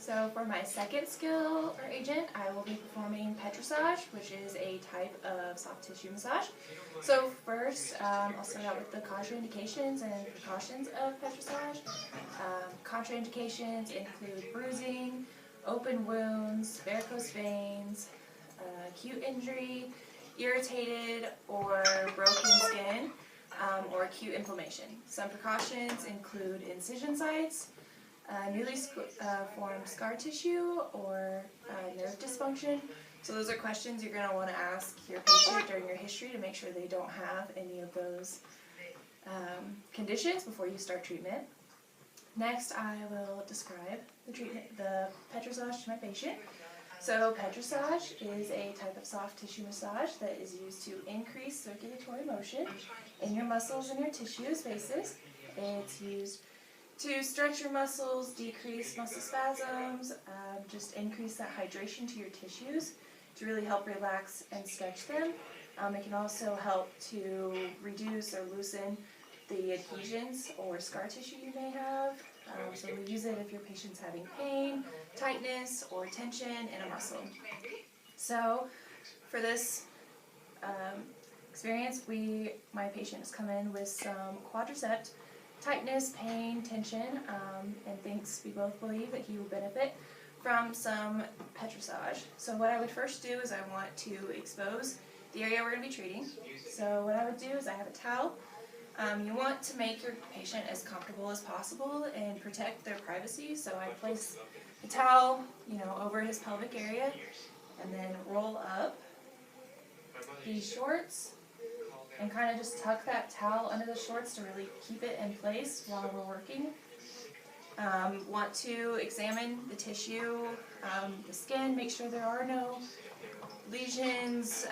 So for my second skill or agent, I will be performing Petrissage, which is a type of soft tissue massage. So first, I'll start out with the contraindications and precautions of Petrissage. Contraindications include bruising, open wounds, varicose veins, acute injury, irritated or broken skin, or acute inflammation. Some precautions include incision sites, newly formed scar tissue, or nerve dysfunction. So those are questions you're going to want to ask your patient during your history to make sure they don't have any of those conditions before you start treatment. Next, I will describe the Petrissage to my patient. So Petrissage is a type of soft tissue massage that is used to increase circulatory motion in your muscles and your tissue spaces. It's used to stretch your muscles, decrease muscle spasms, just increase that hydration to your tissues to really help relax and stretch them. It can also help to reduce or loosen the adhesions or scar tissue you may have. So we use it if your patient's having pain, tightness, or tension in a muscle. So for this experience, my patient has come in with some quadricep tightness, pain, tension, and we both believe that he will benefit from some Petrissage. So what I would first do is I want to expose the area we're going to be treating. So what I would do is I have a towel. You want to make your patient as comfortable as possible and protect their privacy. So I place the towel, over his pelvic area, and then roll up the shorts and kind of just tuck that towel under the shorts to really keep it in place while we're working. Want to examine the tissue, the skin, make sure there are no lesions,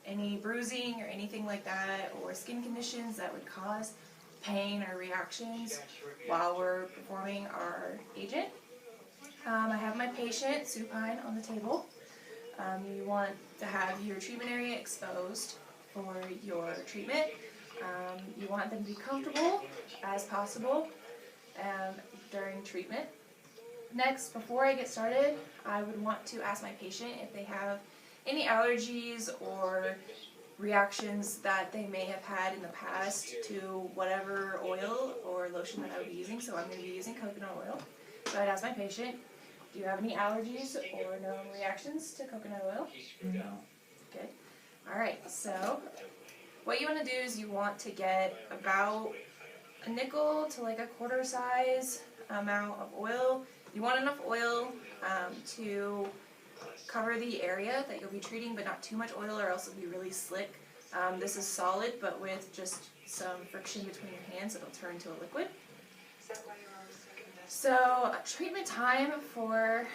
any bruising or anything like that, or skin conditions that would cause pain or reactions while we're performing our agent. I have my patient supine on the table. You want to have your treatment area exposed for your treatment. You want them to be comfortable as possible during treatment. Next, before I get started, I would want to ask my patient if they have any allergies or reactions that they may have had in the past to whatever oil or lotion that I would be using. So I'm going to be using coconut oil. So I'd ask my patient, do you have any allergies or known reactions to coconut oil? No. Good. Alright, so what you want to do is you want to get about a nickel to like a quarter size amount of oil. You want enough oil to cover the area that you'll be treating, but not too much oil or else it'll be really slick. This is solid, but with just some friction between your hands, it'll turn to a liquid. So treatment time for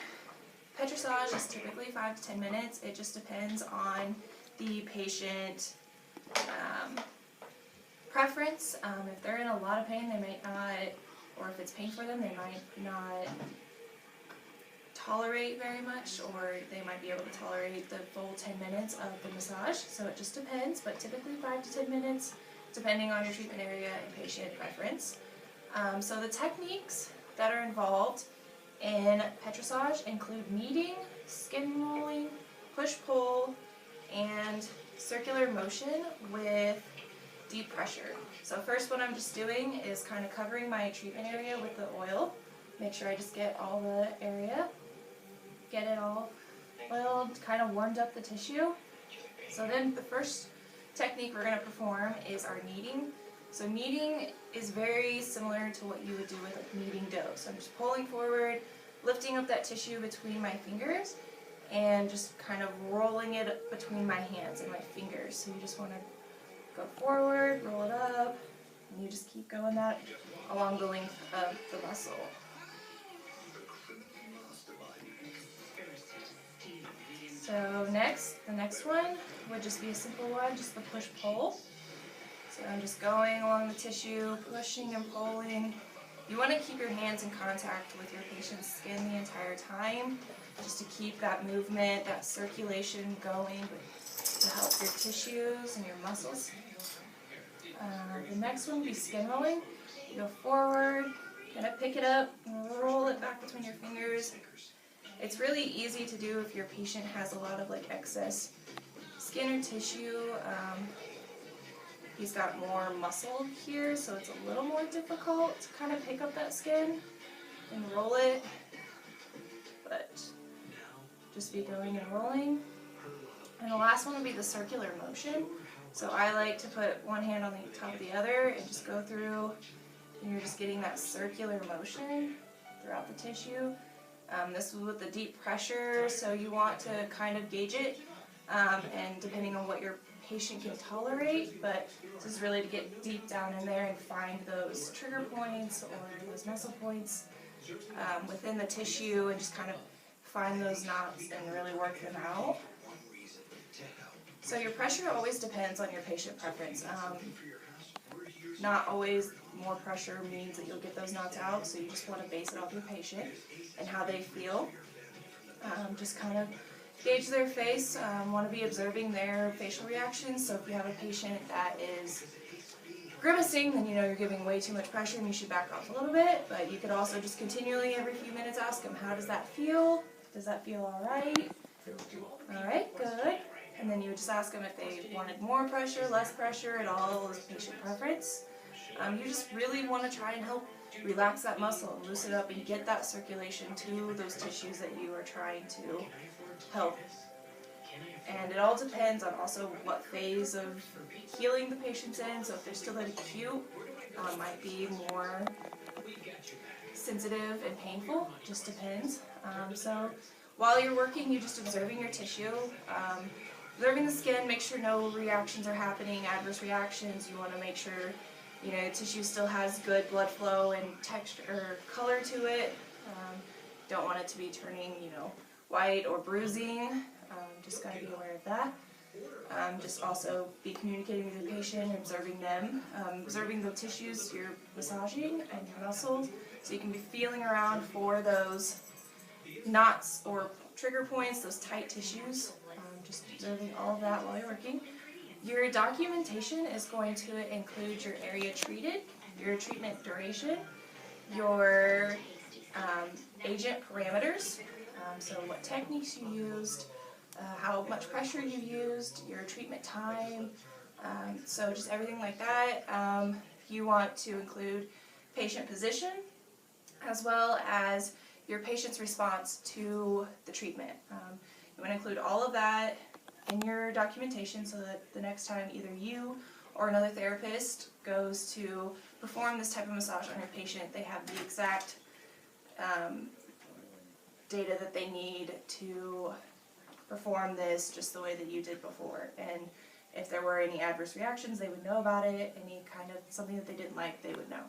Petrissage is typically 5 to 10 minutes. It just depends on the patient preference. If they're in a lot of pain, they might not, or if it's pain for them, they might not tolerate very much, or they might be able to tolerate the full 10 minutes of the massage. So it just depends, but typically 5 to 10 minutes, depending on your treatment area and patient preference. So the techniques that are involved in Petrissage include kneading, skin rolling, push-pull, and circular motion with deep pressure. So first what I'm just doing is kind of covering my treatment area with the oil. Make sure I just get all the area, get it all oiled, kind of warmed up the tissue. So then the first technique we're going to perform is our kneading. So kneading is very similar to what you would do with kneading dough. So I'm just pulling forward, lifting up that tissue between my fingers, and just kind of rolling it between my hands and my fingers. So you just want to go forward, roll it up, and you just keep going that along the length of the muscle. So the next one would just be a simple one, just the push-pull. So I'm just going along the tissue, pushing and pulling. You want to keep your hands in contact with your patient's skin the entire time, just to keep that movement, that circulation going to help your tissues and your muscles. The next one would be skin rolling. You go forward, kind of pick it up, roll it back between your fingers, fingers. It's really easy to do if your patient has a lot of like excess skin or tissue. He's got more muscle here, so it's a little more difficult to kind of pick up that skin and roll it, but just be going and rolling. And the last one would be the circular motion. So I like to put one hand on the top of the other and just go through, and you're just getting that circular motion throughout the tissue. This is with the deep pressure, so you want to kind of gauge it, and depending on what your patient can tolerate, but this is really to get deep down in there and find those trigger points or those muscle points within the tissue, and just kind of find those knots and really work them out. So your pressure always depends on your patient preference. Not always more pressure means that you'll get those knots out, so you just want to base it off your patient and how they feel. Just kind of gauge their face, want to be observing their facial reactions. So if you have a patient that is grimacing, then you know you're giving way too much pressure and you should back off a little bit. But you could also just continually every few minutes ask them, how does that feel? Does that feel alright? Alright, good. And then you would just ask them if they wanted more pressure, less pressure, it all is patient preference. You just really want to try and help relax that muscle, loosen it up, and get that circulation to those tissues that you are trying to help. And it all depends on also what phase of healing the patient's in. So if they're still at acute, might be more sensitive and painful, just depends. So while you're working, you're just observing your tissue, observing the skin, make sure no reactions are happening, adverse reactions. You want to make sure the tissue still has good blood flow and texture or color to it. Don't want it to be turning, white or bruising. Just got to be aware of that. Just also be communicating with your patient, observing them, observing the tissues you're massaging and your muscles, so you can be feeling around for those knots or trigger points, those tight tissues. Just observing all of that while you're working. Your documentation is going to include your area treated, your treatment duration, your agent parameters, so what techniques you used, how much pressure you used, your treatment time, so just everything like that. You want to include patient position as well as your patient's response to the treatment. You want to include all of that in your documentation so that the next time either you or another therapist goes to perform this type of massage on your patient, they have the exact data that they need to perform this just the way that you did before. And if there were any adverse reactions, they would know about it. Any kind of something that they didn't like, they would know.